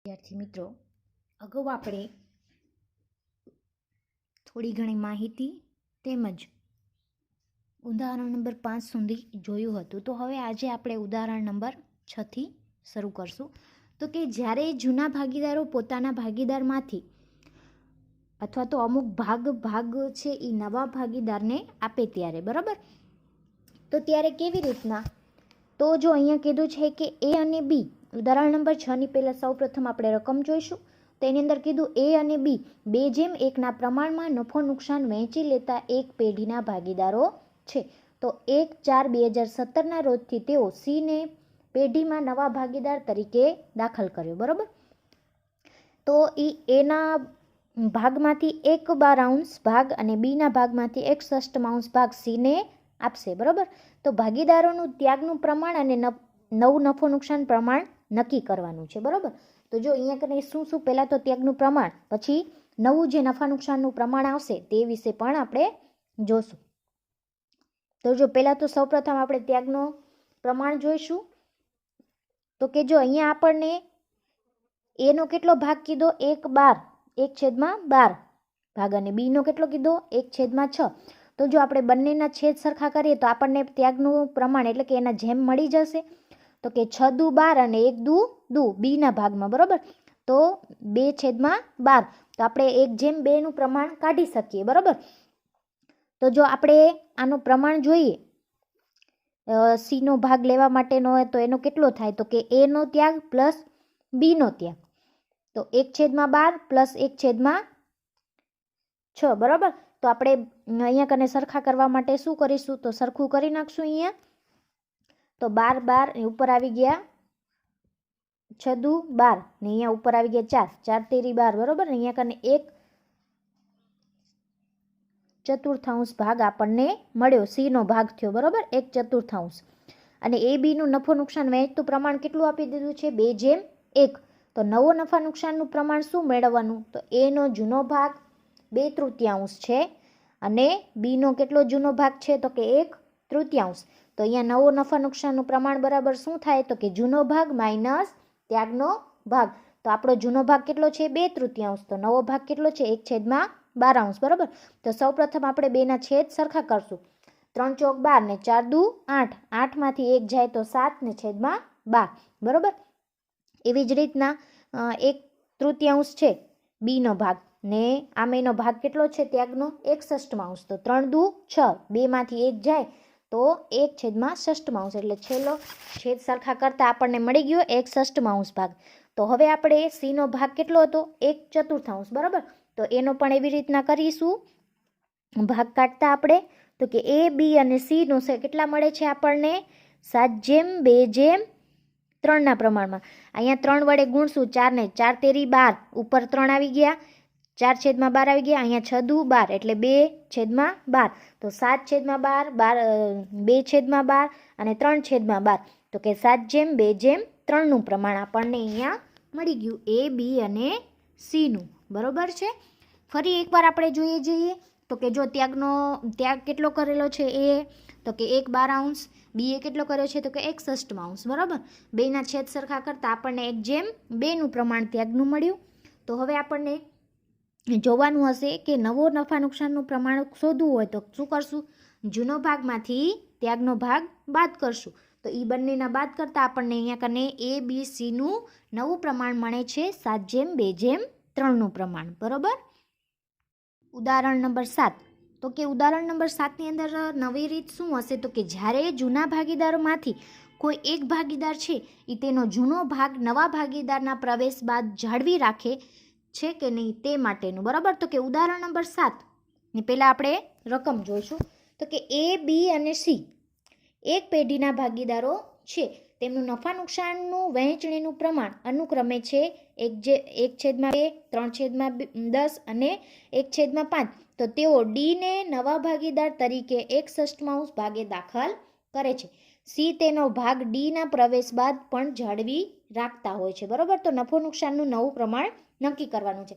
વિદ્યાર્થી મિત્રો, અગાઉ આપણે થોડી ઘણી માહિતી તેમજ ઉદાહરણ નંબર 5 સુધી જોયું હતું. તો હવે આજે આપણે ઉદાહરણ નંબર 6 થી શરૂ કરશું. તો કે જ્યારે જૂના ભાગીદારો પોતાના ભાગીદારમાંથી અથવા તો અમુક ભાગ છે એ નવા ભાગીદારને આપે ત્યારે, બરાબર. તો ત્યારે કેવી રીતના? તો જો અહીંયા કીધું છે કે એ અને બી, ઉદાહરણ નંબર 6 ની પહેલાં સૌ પ્રથમ આપણે રકમ જોઈશું. તો એની અંદર કીધું એ અને બી 2:1 પ્રમાણમાં નફો નુકસાન વહેંચી લેતા એક પેઢીના ભાગીદારો છે. તો 1/4/2017 રોજથી તેઓ સીને પેઢીમાં નવા ભાગીદાર તરીકે દાખલ કર્યો, બરાબર. તો એના ભાગમાંથી 1/12 ભાગ અને બીના ભાગમાંથી 1/6 ભાગ સીને આપશે, બરાબર. તો ભાગીદારોનું ત્યાગનું પ્રમાણ અને નવું નફો નુકસાન પ્રમાણ નક્કી કરવાનું છે, બરાબર. તો જો અહીંયા કરીને શું પહેલાં તો ત્યાગનું પ્રમાણ, પછી નવું જે નફા નુકસાનનું પ્રમાણ આવશે તે વિશે પણ આપણે જોશું. તો જો પહેલાં તો સૌપ્રથમ આપણે ત્યાગનો પ્રમાણ જોઈશું. તો કે જો અહીંયા આપણને એનો કેટલો ભાગ કીધો? 1/12 ભાગ અને બીનો કેટલો કીધો? 1/6. તો જો આપણે બંનેના છેદ સરખા કરીએ તો આપણને ત્યાગનું પ્રમાણ એટલે કે એના જેમ મળી જશે. તો કે 6×2 અને 1×2 બીના ભાગમાં, બરાબર. તો 2/12. તો આપણે 1/2 પ્રમાણ કાઢી શકીએ, બરાબર. તો જો આપણે આનું પ્રમાણ જોઈએ સીનો ભાગ લેવા માટેનો હોય તો એનો કેટલો થાય? તો કે એનો ત્યાગ પ્લસ બીનો ત્યાગ. તો 1/12 પ્લસ 1/6, બરાબર. તો આપણે અહીંયા કને સરખા કરવા માટે શું કરીશું? તો સરખું કરી નાખશું અહીંયા. તો 12 ઉપર આવી ગયા 6×2 ને અહીંયા ઉપર આવી ગયા 4 4×13 12, બરાબર. અહીંયા કને 1/4 ભાગ આપણને મળ્યો, સીનો ભાગ થયો, બરાબર. 1/4. અને એ બીનું નફો નુકસાન વહેંચતું પ્રમાણ કેટલું આપી દીધું છે? 2:1. તો નવો નફા નુકસાનનું પ્રમાણ શું મેળવવાનું? તો એનો જૂનો ભાગ 2/3 છે અને બીનો કેટલો જૂનો ભાગ છે? તો કે 1/3. તો અહીંયા નવો નફા નુકસાનનું પ્રમાણ બરાબર શું થાય? તો કે જૂનો ભાગ માઇનસ ત્યાગનો ભાગ. તો આપણો જૂનો ભાગ કેટલો છે? 2/3. તો નવો ભાગ કેટલો છે? 1/12, બરાબર. તો સૌપ્રથમ આપણે બેના છેદ સરખા કરશું. 3 ચોક 12 ને 4 દુ 8. 8માંથી 1 જાય તો 7 ને છેદમાં 12, બરાબર. એવી જ રીતના 1/3 છે બીનો ભાગ ને આમ એનો ભાગ કેટલો છે ત્યાગનો? 1/6. તો 3 દુ 6. 2માંથી 1 જાય તો 1/6, એટલે છેલ્લો છેદ સરખા કરતા આપણને મળી ગયો 1/6 ભાગ. તો હવે આપણે સીનો ભાગ કેટલો હતો? 1/4, બરાબર. તો એનો પણ એવી રીતના કરીશું ભાગ કાઢતા આપણે. તો કે એ બી અને સીનો છે કેટલા મળે છે આપણને? 7/2/3 પ્રમાણમાં. અહીંયા 3 વડે ગુણશું 4 ને 4×13 12 ઉપર 3 આવી ગયા, 4/12 આવી ગયા. અહીંયા 6×2 એટલે 2/12. તો 7/12 2/12 અને 3/12. તો કે 7/2/3 પ્રમાણ આપણને અહીંયા મળી ગયું એ બી અને સીનું, બરોબર છે. ફરી એકવાર આપણે જોઈએ જઈએ તો કે જો ત્યાગ કેટલો કરેલો છે એ? તો કે 1/12. બીએ કેટલો કર્યો છે? તો કે 1/6, બરાબર. બેના છેદ સરખા કરતા આપણને 1/2 પ્રમાણ ત્યાગનું મળ્યું. તો હવે આપણને જોવાનું હશે કે નવો નફા નુકસાનનું પ્રમાણ શોધવું હોય તો શું કરશું? જૂનો ભાગમાંથી ત્યાગનો ભાગ બાદ કરશું. તો એ બંનેના બાદ કરતાં આપણને અહીંયા કને એ બી સીનું નવું પ્રમાણ મળે છે 7/2/3 પ્રમાણ, બરાબર. ઉદાહરણ નંબર 7. તો કે ઉદાહરણ નંબર 7ની અંદર નવી રીત શું હશે? તો કે જ્યારે જૂના ભાગીદારોમાંથી કોઈ એક ભાગીદાર છે એ તેનો જૂનો ભાગ નવા ભાગીદારના પ્રવેશ બાદ જાળવી રાખે છે કે નહીં તે માટેનું, બરાબર. તો કે ઉદાહરણ નંબર 7 ની પહેલાં આપણે રકમ જોઈશું. તો કે એ બી અને સી એક પેઢીના ભાગીદારો છે. તેમનું નફા નુકસાનનું વહેંચણીનું પ્રમાણ અનુક્રમે છે 1/2, 3/10 અને 1/5. તો તેઓ ડીને નવા ભાગીદાર તરીકે 1/6 ભાગે દાખલ કરે છે. સી તેનો ભાગ ડીના પ્રવેશ બાદ પણ જાળવી રાખતા હોય છે, બરાબર. તો નફો નુકસાનનું નવું પ્રમાણ નક્કી કરવાનું છે.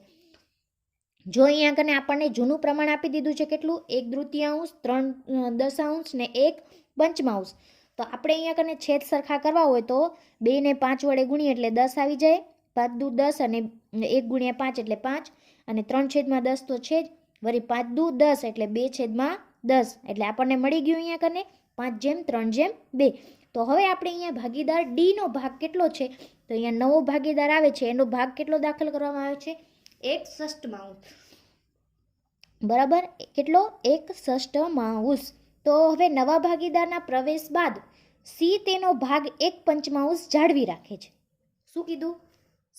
જો અહીંયા કને આપણને જૂનું પ્રમાણ આપી દીધું છે કેટલું? 1/3, 3/10 ને 1/5. તો આપણે અહીંયા કને છેદ સરખા કરવા હોય તો 2 ને 5 વડે ગુણીએ એટલે 10 આવી જાય. 5 દુ 10 અને 1 ગુણ્યા 5 એટલે 5 અને 3/10 તો છે જ, વળી 5 દુ 10 એટલે 2/10 એટલે આપણને મળી ગયું અહીંયા કને 5/3/2. તો હવે આપણે અહીંયા ભાગીદાર ડીનો ભાગ કેટલો છે, તો અહીંયા નવો ભાગીદાર આવે છે, એનો ભાગ કેટલો દાખલ કરવામાં આવે છે, 1/6. બરાબર, કેટલો, 1/6. તો હવે નવા ભાગીદારના પ્રવેશ બાદ સી તેનો ભાગ 1/5 જાળવી રાખે છે. શું કીધું,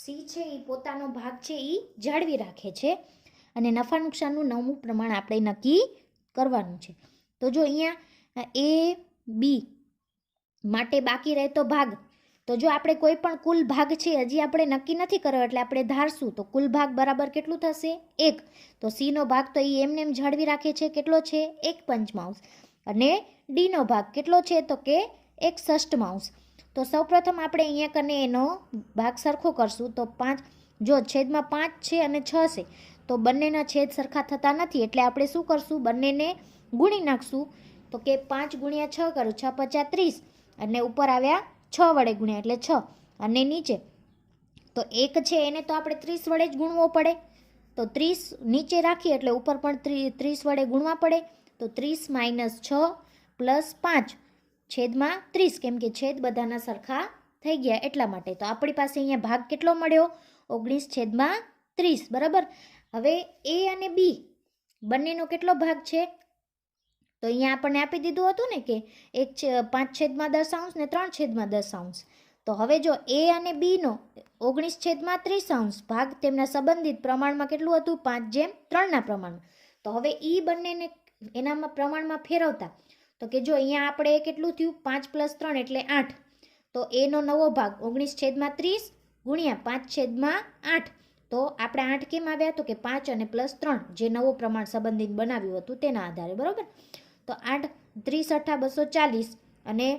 સી છે એ પોતાનો ભાગ છે એ જાળવી રાખે છે અને નફા નુકસાનનું નવું પ્રમાણ આપણે નક્કી કરવાનું છે. તો જો અહીંયા એ બી માટે બાકી રહેતો ભાગ, તો જો આપણે કોઈ પણ કુલ ભાગ છે હજી આપણે નક્કી નથી કર્યો એટલે આપણે ધારશું, તો કુલ ભાગ બરાબર કેટલું થશે, 1. તો સીનો ભાગ તો એ એમને એમ જાળવી રાખે છે, કેટલો છે, 1/5. અને ડીનો ભાગ કેટલો છે, તો કે 1/6. તો સૌપ્રથમ આપણે અહીંયા કને એનો ભાગ સરખો કરશું. તો 5, જો છેદમાં 5 છે અને 6 છે તો બંનેના છેદ સરખા થતા નથી એટલે આપણે શું કરશું, બંનેને ગુણી નાખશું. તો કે 5 ગુણ્યા 6 કરું, 6 × 5 = 30 અને ઉપર આવ્યા 6 વડે ગુણ્યા એટલે 6 અને નીચે તો 1 છે એને તો આપણે 30 વડે જ ગુણવો પડે. તો 30 નીચે રાખીએ એટલે ઉપર પણ 30 વડે ગુણવા પડે. તો 30 - 6 + 5 છેદમાં 30, કેમ કે છેદ બધાના સરખા થઈ ગયા એટલા માટે. તો આપણી પાસે અહીંયા ભાગ કેટલો મળ્યો, 19/30. બરાબર. હવે એ અને બી બંનેનો કેટલો ભાગ છે, તો અહીંયા આપણને આપી દીધું હતું ને કે 5/10 ને 3/10. તો હવે જો એ અને બીનો 19/30 ભાગ તેમના સંબંધિત પ્રમાણમાં કેટલું હતું, 5/3 પ્રમાણમાં. તો હવે એ બંનેને એનામાં પ્રમાણમાં ફેરવતા, તો કે જો અહીંયા આપણે કેટલું થયું, 5 + 3 એટલે 8. તો એનો નવો ભાગ 19/30 ગુણ્યા 5/8. તો આપણે 8 કેમ આવ્યા, તો કે 5 અને +3 જે નવો પ્રમાણ સંબંધિત બનાવ્યું હતું તેના આધારે. બરાબર. તો 8 30 × 8 = 240 અને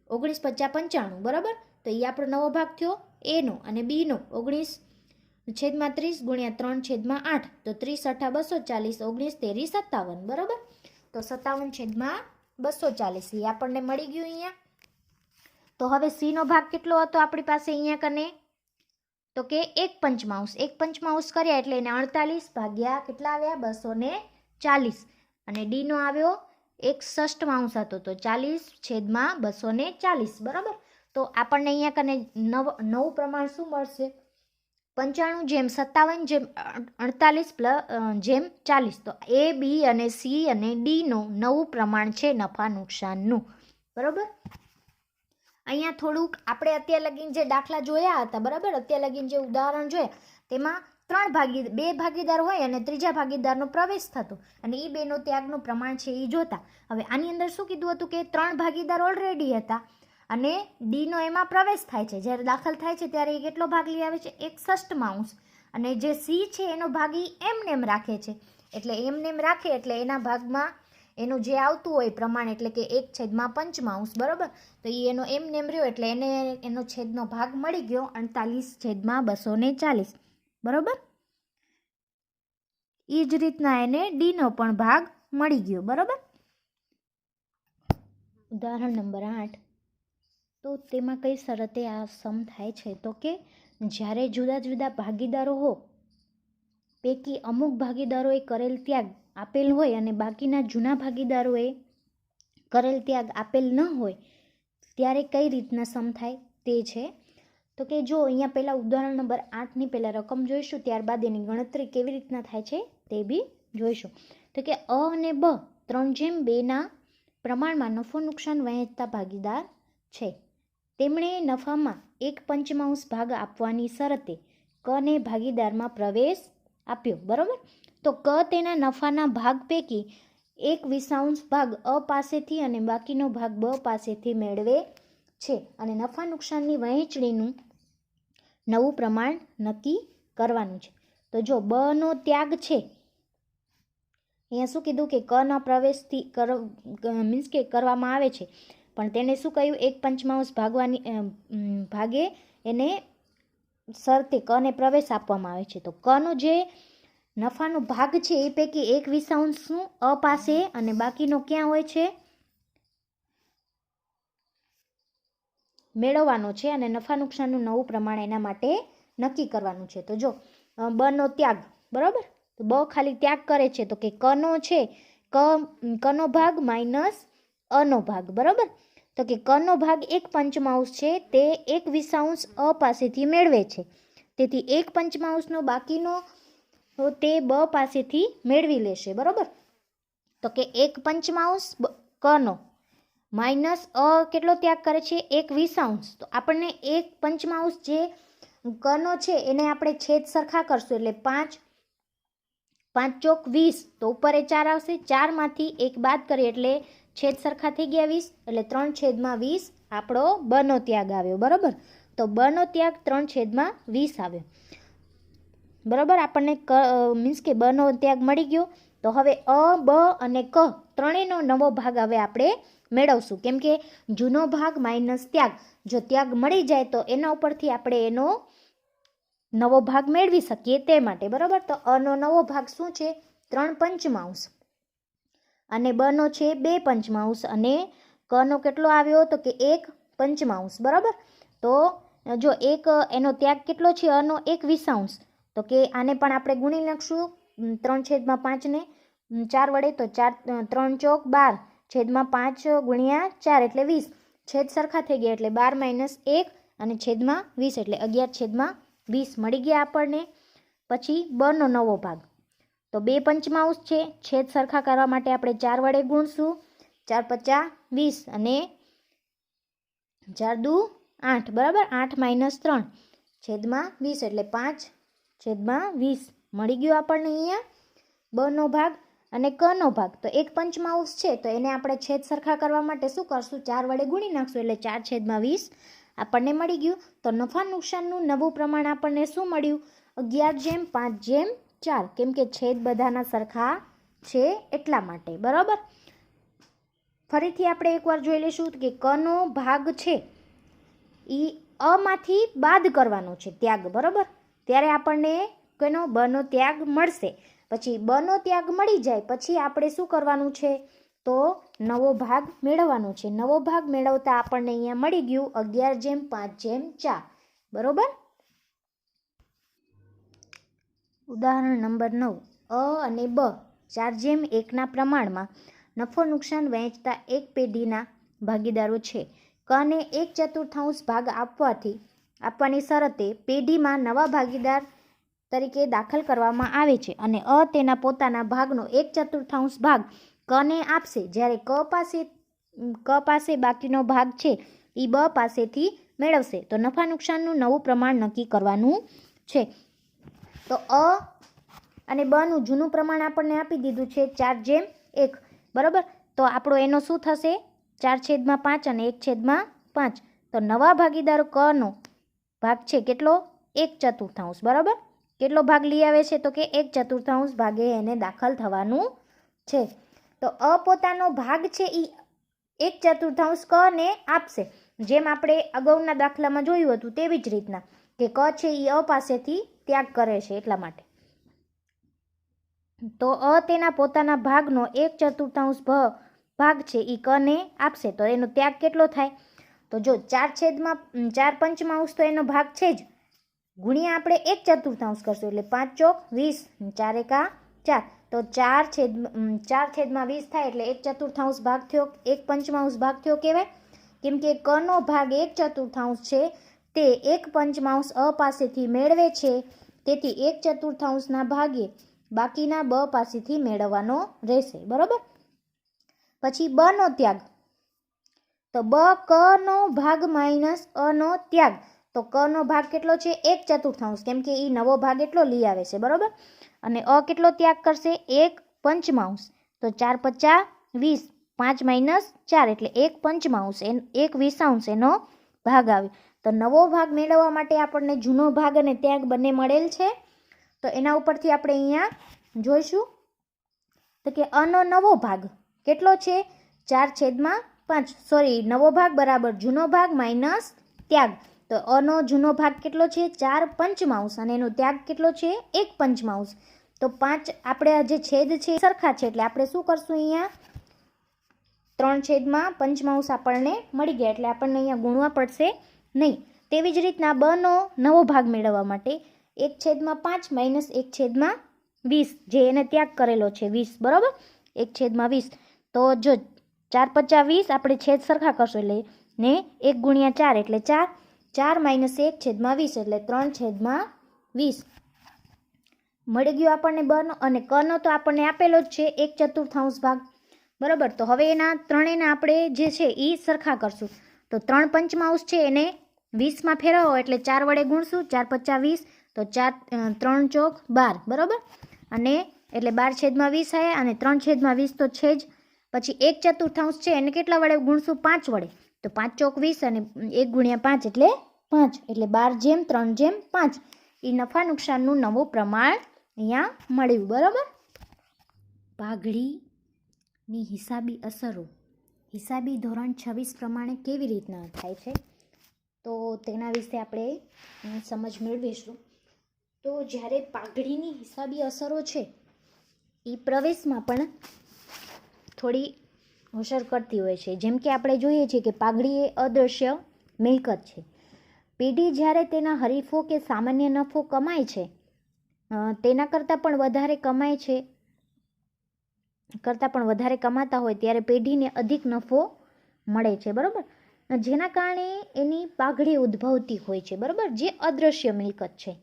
19 × 5 = 95. બરાબર. તો એ આપણો નવો ભાગ થયો એનો. અને બીનો 19/30 ગુણ્યા 3/8. તો 30 × 8 = 240, 19 × 13 = 57. બરાબર. તો 57/240 એ આપણને મળી ગયું અહીંયા. તો હવે સીનો ભાગ કેટલો હતો આપણી પાસે અહીંયા કને, તો કે 1/5. 1/5 કર્યા એટલે એને 48 ભાગ્યા કેટલા આવ્યા, 240. અને ડીનો આવ્યો 1/6 હતો તો 40/240. બરાબર. તો આપણને અહીંયા કને નવું પ્રમાણ શું મળશે, 95/57/48 તો એ બી અને સી અને ડીનું નવું પ્રમાણ છે નફા નુકસાનનું. બરાબર. અહીંયા થોડુંક આપણે અત્યાર લગીન જે દાખલા જોયા હતા, બરાબર, અત્યાર લગીન જે ઉદાહરણ જોયા તેમાં 2 ભાગીદાર હોય અને ત્રીજા ભાગીદારનો પ્રવેશ થતો અને એ બેનો ત્યાગનું પ્રમાણ છે એ જોતા. હવે આની અંદર શું કીધું હતું કે 3 ભાગીદાર ઓલરેડી હતા અને ડીનો એમાં પ્રવેશ થાય છે, જ્યારે દાખલ થાય છે ત્યારે એ કેટલો ભાગ લઈ આવે છે, 1/6. અને જે સી છે એનો ભાગ એ એમનેમ રાખે છે, એટલે એમનેમ રાખે એટલે એના ભાગમાં એનું જે આવતું હોય પ્રમાણ એટલે કે 1/5. બરાબર. તો એ એનો એમનેમ રહ્યો એટલે એને એનો છેદનો ભાગ મળી ગયો 48/240. બરાબર. એ જ રીતના એને ડીનો પણ ભાગ મળી ગયો. બરાબર. ઉદાહરણ નંબર 8. તો તેમાં કઈ શરતે આ સમ થાય છે, તો કે જ્યારે જુદા જુદા ભાગીદારો હો પૈકી અમુક ભાગીદારોએ કરેલ ત્યાગ આપેલ હોય અને બાકીના જૂના ભાગીદારોએ કરેલ ત્યાગ આપેલ ન હોય ત્યારે કઈ રીતના સમ થાય તે છે. તો કે જો અહીંયા પહેલાં ઉદાહરણ નંબર 8ની પહેલાં રકમ જોઈશું, ત્યારબાદ એની ગણતરી કેવી રીતના થાય છે તે બી જોઈશું. તો કે અ અને બ 3/2ના પ્રમાણમાં નફો નુકસાન વહેંચતા ભાગીદાર છે. તેમણે નફામાં 1/5 ભાગ આપવાની શરતે કને ભાગીદારમાં પ્રવેશ આપ્યો. બરાબર. તો ક તેના નફાના ભાગ પૈકી 1/20 ભાગ અ પાસેથી અને બાકીનો ભાગ બ પાસેથી મેળવે છે અને નફા નુકસાનની વહેંચણીનું નવું પ્રમાણ નક્કી કરવાનું છે. તો જો બનો ત્યાગ છે, અહીંયા શું કીધું કે કના પ્રવેશથી મીન્સ કે કરવામાં આવે છે, પણ તેને શું કહ્યું, 1/5 ભાગે એને શરતે કને પ્રવેશ આપવામાં આવે છે. તો કનો જે નફાનો ભાગ છે એ પૈકી 1/20 અ પાસે અને બાકીનો ક્યાં હોય છે, મેળવવાનો છે અને નફા નુકસાનનું નવું પ્રમાણ એના માટે નક્કી કરવાનું છે. તો જો બનો ત્યાગ, બરાબર, તો બ ખાલી ત્યાગ કરે છે, તો કે કનો છે, કનો ભાગ માઇનસ અનો ભાગ, બરાબર. તો કે કનો ભાગ 1/5 છે તે 1/20 અ પાસેથી મેળવે છે, તેથી 1/5 બાકીનો તે બ પાસેથી મેળવી લેશે, બરાબર. તો કે 1/5 કનો માઇનસ અ કેટલો ત્યાગ કરે છે 1/20, તો આપણને 1/5 જે કનો છે એને આપણે છેદ સરખા કરશું, એટલે 5 5 ચોક 20, તો ઉપર એ 4 આવશે, 4માંથી 1 બાદ કરીએ એટલે છેદ સરખા થઈ ગયા 20, એટલે 3/20 આપણો બનો ત્યાગ આવ્યો, બરાબર. તો બનો ત્યાગ 3/20 આવ્યો, બરાબર. આપણને મીન્સ કે બનો ત્યાગ મળી ગયો. તો હવે અ, બ અને ક ત્રણેયનો નવો ભાગ હવે આપણે મેળવશું, કેમ કે જૂનો ભાગ માઇનસ ત્યાગ, જો ત્યાગ મળી જાય તો એના ઉપરથી આપણે એનો નવો ભાગ મેળવી શકીએ તે માટે, બરાબર. તો અનો નવો ભાગ શું છે 3/5 અને બનો છે 2/5 અને કનો કેટલો આવ્યો તો કે 1/5, બરાબર. તો જો એક એનો ત્યાગ કેટલો છે અનો 1/20, તો કે આને પણ આપણે ગુણી નાખશું 3/5 ને 4 વડે, તો 4 3 ચોક 12 છેદમાં 5 ગુણ્યા 4 એટલે 20, છેદ સરખા થઈ ગયા એટલે 12 - 1 અને છેદમાં 20 એટલે 11/20 મળી ગયા આપણને. પછી બનો નવો ભાગ, તો 2/5 છે, છેદ સરખા કરવા માટે આપણે 4 વડે ગુણશું, 4 × 5 = 20 અને 4 × 2 = 8, બરાબર. 8 - 3 છેદમાં 20 એટલે 5/20 મળી ગયો આપણને અહીંયા બનો ભાગ. અને કનો ભાગ તો 1/5 છે, તો એને આપણે છેદ સરખા કરવા માટે શું કરશું 4 વડે ગુણી નાખશું, એટલે 4/20 આપણને મળી ગયું. તો નફા નુકસાનનું નવું પ્રમાણ આપણને શું મળ્યું 11/5/4, કેમ કે છેદ બધાના સરખા છે એટલા માટે, બરાબર. ફરીથી આપણે એકવાર જોઈ લઈશું કે કનો ભાગ છે એ અમાંથી બાદ કરવાનો છે ત્યાગ, બરાબર. ત્યારે આપણને કનો બનો ત્યાગ મળશે. પછી બનો ત્યાગ મળી જાય પછી આપણે શું કરવાનું છે તો નવો ભાગ મેળવવાનો છે. નવો ભાગ મેળવતા આપણને અહીંયા મળી ગયું 11/5/4, બરાબર. ઉદાહરણ નંબર 9, અ અને બ 4/1 પ્રમાણમાં નફો નુકસાન વહેંચતા એક પેઢીના ભાગીદારો છે. કને 1/4 ભાગ આપવાની શરતે પેઢીમાં નવા ભાગીદાર તરીકે દાખલ કરવામાં આવે છે અને અ તેના પોતાના ભાગનો 1/4 ભાગ કને આપશે, જ્યારે ક પાસે બાકીનો ભાગ છે એ બ પાસેથી મેળવશે. તો નફા નુકસાનનું નવું પ્રમાણ નક્કી કરવાનું છે. તો અ અને બનું જૂનું પ્રમાણ આપણને આપી દીધું છે 4/1, બરાબર. તો આપણો એનો શું થશે 4/5 અને 1/5. તો નવા ભાગીદારો કનો ભાગ છે કેટલો 1/4, બરાબર. કેટલો ભાગ લઈ આવે છે તો કે 1/4 ભાગે એને દાખલ થવાનું છે. તો અ પોતાનો ભાગ છે એ 1/4 કને આપશે, જેમ આપણે અગાઉના દાખલામાં જોયું હતું તેવી જ રીતના કે ક છે એ અ પાસેથી ત્યાગ કરે છે એટલા માટે. તો અ તેના પોતાના ભાગનો 1/4 ભાગ છે એ કને આપશે, તો એનો ત્યાગ કેટલો થાય તો જો 4/4 તો એનો ભાગ છે જ, ગુણ્યા આપણે 1/4 કરશું એટલે 5 ચોક 20, 4 × 4, તો 4/20 થાય એટલે 1/4 ભાગ થયો, 1/5 ભાગ થયો કહેવાય, કેમ કે કનો ભાગ 1/4 છે તે 1/5 અ પાસેથી મેળવે છે, તેથી 1/4 ભાગે બાકીના બ પાસેથી મેળવવાનો રહેશે, બરાબર. પછી બનો ત્યાગ, તો બ કનો ભાગ માઇનસ અનો ત્યાગ, તો કનો ભાગ કેટલો છે 1/4, કેમ કે એ નવો ભાગ એટલો લઈ આવે છે, બરાબર. અને અ કેટલો ત્યાગ કરશે 1/5, તો 4 × 5 = 20, 5 - 4 એટલે 1/5, 1/20 એનો ભાગ આવ્યો. તો નવો ભાગ મેળવવા માટે આપણને જૂનો ભાગ અને ત્યાગ બંને મળેલ છે. તો એના ઉપરથી આપણે અહીંયા જોઈશું તો કે અનો નવો ભાગ કેટલો છે 4/5, નવો ભાગ બરાબર જૂનો ભાગ માઇનસ ત્યાગ. તો અનો જૂનો ભાગ કેટલો છે 4/5 અને એનો ત્યાગ કેટલો છે 1/5. તો 5 આપણે જે છેદ છે સરખા છે એટલે આપણે શું કરશું અહીંયા 3/5 આપણને મળી ગયા એટલે આપણને અહીંયા ગુણવા પડશે નહીં. તેવી જ રીતના બનો નવો ભાગ મેળવવા માટે 1/5 માઇનસ 1/20, જે એને ત્યાગ કરેલો છે 20, બરાબર, 1/20. તો જો 4 × 5 = 20, આપણે છેદ સરખા કરશું એટલે ને 1 × 4 એટલે 4, 4 માઇનસ 1/20 એટલે 3/20 મળી ગયું આપણને બનો. અને કનો તો આપણને આપેલો જ છે 1/4 ભાગ, બરાબર. તો હવે એના ત્રણેયના આપણે જે છે એ સરખા કરશું. તો 3/5 છે એને 20માં ફેરવો એટલે 4 વડે ગુણશું, 4 × 5 = 20, તો 4 3 × 4 = 12, બરાબર. અને એટલે 12/20 આવ્યા, અને 3/20 તો છે જ. પછી 1/4 છે એને કેટલા વડે ગુણશું? 5 વડે, તો 5 × 20 અને 1 × 5 એટલે 5, એટલે 12/3/5 એ નફા નુકસાનનું નવું પ્રમાણ અહીંયા મળ્યું, બરાબર. પાઘડીની હિસાબી અસરો હિસાબી ધોરણ 26 પ્રમાણે કેવી રીતના થાય છે, તો તેના વિશે આપણે સમજ મેળવીશું. તો જ્યારે પાઘડીની હિસાબી અસરો છે એ પ્રવેશમાં પણ થોડી અસર કરતી હોય છે. જેમ કે આપણે જોઈએ છીએ કે પાઘડી એ અદૃશ્ય મિલકત છે. પેઢી જ્યારે તેના હરીફો કે સામાન્ય નફો કમાય છે તેના કરતાં પણ વધારે કમાતા હોય ત્યારે પેઢીને અધિક નફો મળે છે, બરાબર. જેના કારણે એની પાઘડી ઉદ્ભવતી હોય છે, બરાબર, જે અદૃશ્ય મિલકત છે.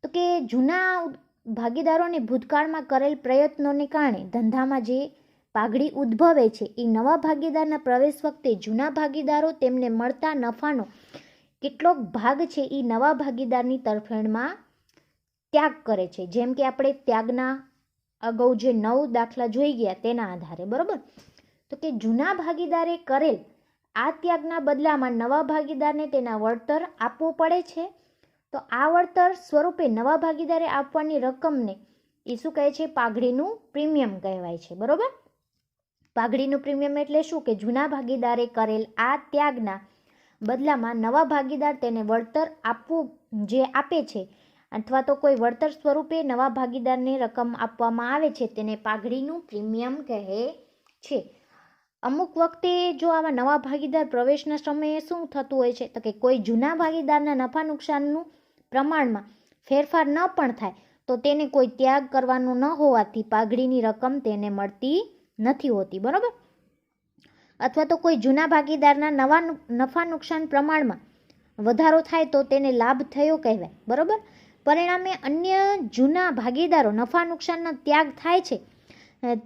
તો કે જૂના ભાગીદારોને ભૂતકાળમાં કરેલ પ્રયત્નોને કારણે ધંધામાં જે પાઘડી ઉદ્ભવે છે એ નવા ભાગીદારના પ્રવેશ વખતે જૂના ભાગીદારો તેમને મળતા નફાનો કેટલોક ભાગ છે એ નવા ભાગીદારની તરફેણમાં ત્યાગ કરે છે. જેમ કે આપણે ત્યાગના અગાઉ જે 9 દાખલા જોઈ ગયા તેના આધારે, બરાબર. તો કે જૂના ભાગીદારે કરેલ આ ત્યાગના બદલામાં નવા ભાગીદારને તેના વળતર આપવું પડે છે. તો આ વળતર સ્વરૂપે નવા ભાગીદારે આપવાની રકમને એ શું કહે છે? પાઘડીનું પ્રીમિયમ કહેવાય છે, બરાબર. પાઘડીનું પ્રીમિયમ એટલે શું? કે જૂના ભાગીદારે કરેલ આ ત્યાગના બદલામાં નવા ભાગીદાર તેને વળતર આપવું જે આપે છે, અથવા તો કોઈ વળતર સ્વરૂપે નવા ભાગીદારને રકમ આપવામાં આવે છે તેને પાઘડીનું પ્રીમિયમ કહે છે. અમુક વખતે જો આવા નવા ભાગીદાર પ્રવેશના સમયે શું થતું હોય છે, તો કે કોઈ જૂના ભાગીદારના નફા નુકસાનનું પ્રમાણમાં ફેરફાર ન પણ થાય તો તેને કોઈ ત્યાગ કરવાનો ન હોવાથી પાઘડીની રકમ તેને મળતી નથી હોતી, બરાબર. અથવા તો કોઈ જૂના ભાગીદારના નફા નુકસાન પ્રમાણમાં વધારો થાય તો તેને લાભ થયો કહેવાય, બરાબર. પરિણામે અન્ય જૂના ભાગીદારો નફા નુકસાનના ત્યાગ થાય છે,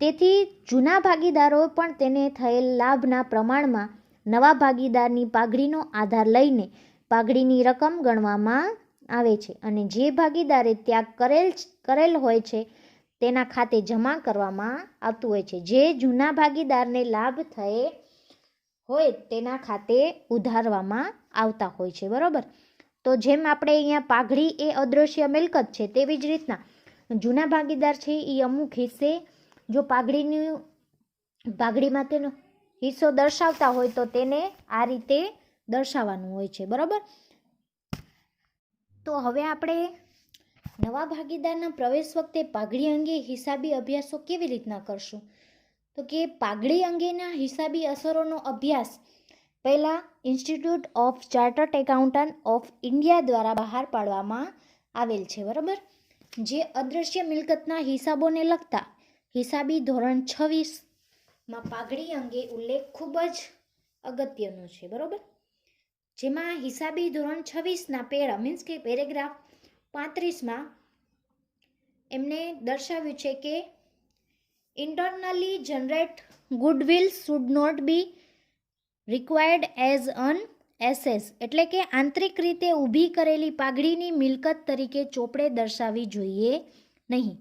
તેથી જૂના ભાગીદારો પણ તેને થયેલ લાભના પ્રમાણમાં નવા ભાગીદારની પાઘડીનો આધાર લઈને પાઘડીની રકમ ગણવામાં આવે છે, અને જે ભાગીદારે ત્યાગ કરેલ હોય છે તેના ખાતે જમા કરવામાં આવતું હોય છે. જે જૂના ભાગીદારને લાભ થયે હોય તેના ખાતે ઉધારવામાં આવતા હોય છે, બરાબર. તો જેમ આપણે અહીંયા પાઘડી એ અદૃશ્ય મિલકત છે, તેવી જ રીતના જૂના ભાગીદાર છે એ અમુક હિસ્સે જો પાઘડીમાં તેનો હિસ્સો દર્શાવતા હોય તો તેને આ રીતે દર્શાવવાનું હોય છે, બરાબર. તો હવે આપણે નવા ભાગીદારના પ્રવેશ વખતે પાઘડી અંગે હિસાબી અભ્યાસો કેવી રીતના કરશું, તો કે પાઘડી અંગેના હિસાબી અસરોનો અભ્યાસ પહેલાં institute of chartered accountant of India દ્વારા બહાર પાડવામાં આવેલ છે, બરાબર. જે અદૃશ્ય મિલકતના હિસાબોને લગતા હિસાબી ધોરણ 26માં પાઘડી અંગે ઉલ્લેખ ખૂબ જ અગત્યનો છે, બરાબર. જેમાં હિસાબી ધોરણ 26ના પેરા મીન્સ કે પેરેગ્રાફ 35માં એમને દર્શાવ્યું છે કે internally generate goodwill should not be required as an એસેસ, એટલે કે આંતરિક રીતે ઊભી કરેલી પાઘડીની મિલકત તરીકે ચોપડે દર્શાવવી જોઈએ નહીં.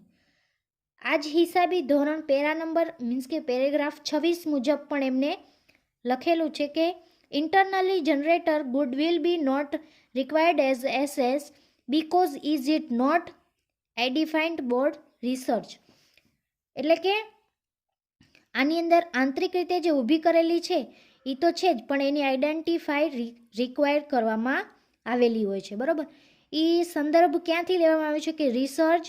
આ જ હિસાબી ધોરણ પેરા નંબર મીન્સ કે પેરેગ્રાફ 26 મુજબ પણ એમને લખેલું છે કે internally generator goodwill be not required as એસેસ because is it not identified board research, એટલે કે આની અંદર આંતરિક રીતે જે ઊભી કરેલી છે એ તો છે જ, પણ એની આઈડેન્ટિફાઈ રિક્વાયર કરવામાં આવેલી હોય છે, બરાબર. એ સંદર્ભ ક્યાંથી લેવામાં આવ્યો છે કે research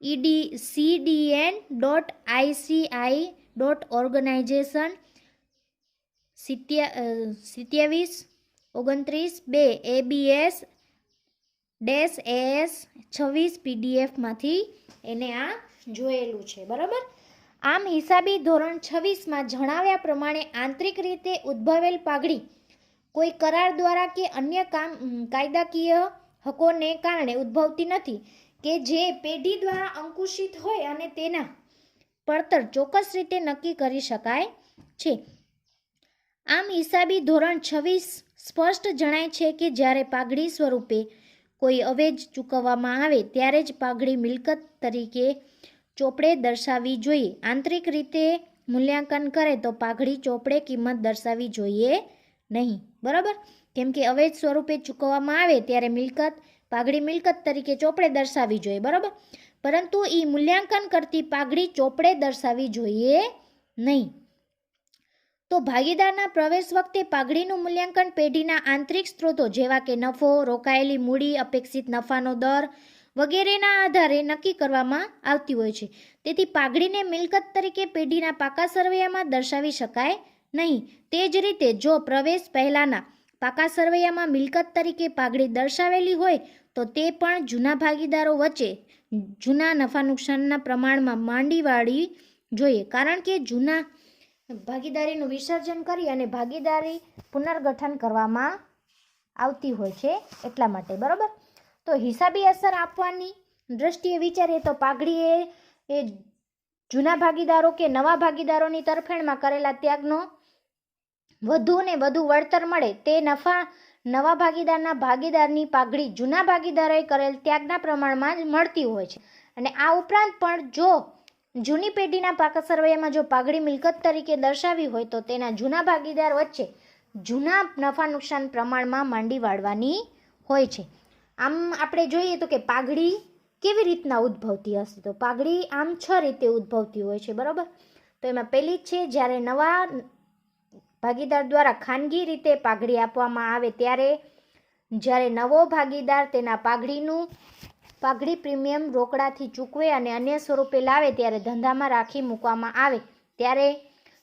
cdn.ici.organization 27 29 2 ABS dash AS 26 PDF એને આ જોયેલું છે, બરાબર. આમ હિસાબી ધોરણ 26માં જણાવ્યા પ્રમાણે આંતરિક રીતે ઉદ્ભવેલ પાઘડી કોઈ કરાર દ્વારા કે અન્ય કાયદાકીય હકોને કારણે ઉદ્ભવતી નથી કે જે પેઢી દ્વારા અંકુશિત હોય અને તેના પડતર ચોક્કસ રીતે નક્કી કરી શકાય છે. આમ હિસાબી ધોરણ 26 સ્પષ્ટ જણાય છે કે જ્યારે પાઘડી સ્વરૂપે કોઈ અવેજ ચૂકવવામાં આવે ત્યારે જ પાઘડી મિલકત તરીકે ચોપડે દર્શાવવી જોઈએ. આંતરિક રીતે મૂલ્યાંકન કરે તો પાઘડી ચોપડે કિંમત દર્શાવવી જોઈએ નહીં, બરાબર. કેમ કે અવેજ સ્વરૂપે ચૂકવવામાં આવે ત્યારે પાઘડી મિલકત તરીકે ચોપડે દર્શાવવી જોઈએ, બરાબર. પરંતુ એ મૂલ્યાંકન કરતી પાઘડી ચોપડે દર્શાવવી જોઈએ નહીં. તો ભાગીદારના પ્રવેશ વખતે પાઘડીનું મૂલ્યાંકન પેઢીના આંતરિક સ્ત્રોતો જેવા કે નફો, રોકાયેલી મૂડી, અપેક્ષિત નફાનો દર વગેરેના આધારે નક્કી કરવામાં આવતી હોય છે. તેથી પાઘડીને મિલકત તરીકે પેઢીના પાકા સરવૈયામાં દર્શાવી શકાય નહીં. તે જ રીતે જો પ્રવેશ પહેલાંના પાકા સરવૈયામાં મિલકત તરીકે પાઘડી દર્શાવેલી હોય તો તે પણ જૂના ભાગીદારો વચ્ચે જૂના નફા નુકસાનના પ્રમાણમાં માંડી વાળવી જોઈએ, કારણ કે જૂના ભાગીદારીનું વિસર્જન કરી અને ભાગીદારી પુનર્ગઠન કરવામાં આવતી હોય છે એટલા માટે, બરાબર. તો હિસાબી અસર આપવાની દ્રષ્ટિએ વિચારીએ તો પાઘડી એ જૂના ભાગીદારો કે નવા ભાગીદારોની તરફેણમાં કરેલા ત્યાગનો વધુ ને વધુ વળતર મળે તે નવા ભાગીદારની પાઘડી જૂના ભાગીદારોએ કરેલ ત્યાગના પ્રમાણમાં જ મળતી હોય છે. અને આ ઉપરાંત પણ જો જૂની પેઢીના પાકા સરવૈયામાં જો પાઘડી મિલકત તરીકે દર્શાવી હોય તો તેના જૂના ભાગીદાર વચ્ચે જૂના નફા નુકસાન પ્રમાણમાં માંડી વાળવાની હોય છે. આમ આપણે જોઈએ તો કે પાઘડી કેવી રીતના ઉદ્ભવતી હશે, તો પાઘડી આમ 6 રીતે ઉદ્ભવતી હોય છે, બરાબર. તો એમાં પહેલી જ છે જ્યારે નવા ભાગીદાર દ્વારા ખાનગી રીતે પાઘડી આપવામાં આવે ત્યારે જ્યારે નવો ભાગીદાર તેના પાઘડી પ્રીમિયમ રોકડાથી ચૂકવે અને અન્ય સ્વરૂપે લાવે ત્યારે ધંધામાં રાખી મૂકવામાં આવે ત્યારે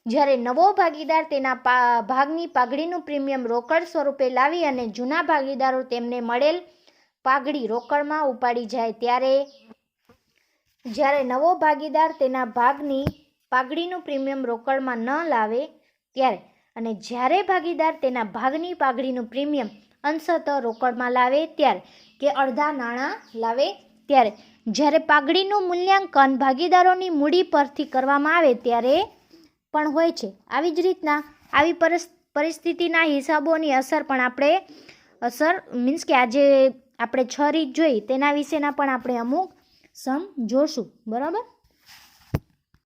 જ્યારે નવો ભાગીદાર તેના ભાગની પાઘડીનું પ્રીમિયમ રોકડ સ્વરૂપે લાવી અને જૂના ભાગીદારો તેમને મળેલ પાઘડી રોકડમાં ઉપાડી જાય ત્યારે જ્યારે નવો ભાગીદાર તેના ભાગની પાઘડીનું પ્રીમિયમ રોકડમાં ન લાવે ત્યારે અને જ્યારે ભાગીદાર તેના ભાગની પાઘડીનું પ્રીમિયમ અંશતઃ રોકડમાં લાવે ત્યારે કે અડધા નાણાં લાવે ત્યારે જ્યારે પાઘડીનું મૂલ્યાંકન ભાગીદારોની મૂડી પરથી કરવામાં આવે ત્યારે પણ હોય છે. આવી જ રીતના આવી પરિસ્થિતિના હિસાબોની અસર પણ આપણે કે આજે આપણે 6 રીત જોઈ તેના વિશેના પણ આપણે અમુક સમ જોશું, બરાબર.